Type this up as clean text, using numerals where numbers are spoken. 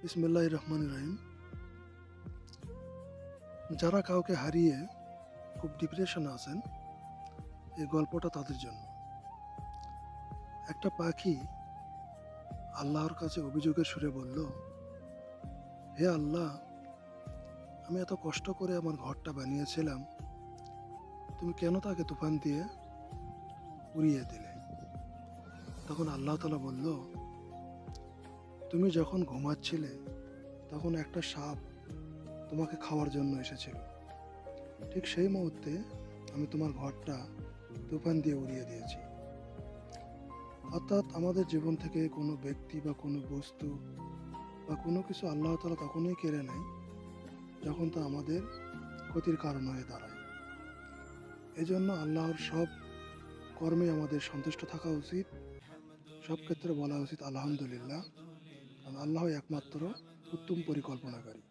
বিসমিল্লাহির রহমানির রহিম। যারা কাউকে হারিয়ে খুব ডিপ্রেশনে আছেন, এই গল্পটা তাদের জন্য। একটা পাখি আল্লাহর কাছে অভিযোগের সুরে বলল, হে আল্লাহ, আমি এত কষ্ট করে আমার ঘরটা বানিয়েছিলাম, তুমি কেন তাকে তুফান দিয়ে উড়িয়ে দিলে? তখন আল্লাহ তাআলা বলল, তুমি যখন ঘুমাচ্ছিলে তখন একটা সাপ তোমাকে খাওয়ার জন্য এসেছিল। ঠিক সেই মুহূর্তে আমি তোমার ঘরটা তুফান দিয়ে উড়িয়ে দিয়েছি। অর্থাৎ আমাদের জীবন থেকে কোনো ব্যক্তি বা কোনো বস্তু বা কোনো কিছু আল্লাহ তাআলা তখনই কেড়ে নেয় যখন তা আমাদের ক্ষতির কারণ হয়ে দাঁড়ায়। এজন্য আল্লাহর সব কর্মে আমাদের সন্তুষ্ট থাকা উচিত। সব ক্ষেত্রে বলা উচিত আলহামদুলিল্লাহ, কারণ আল্লাহ একমাত্র উত্তম পরিকল্পনাকারী।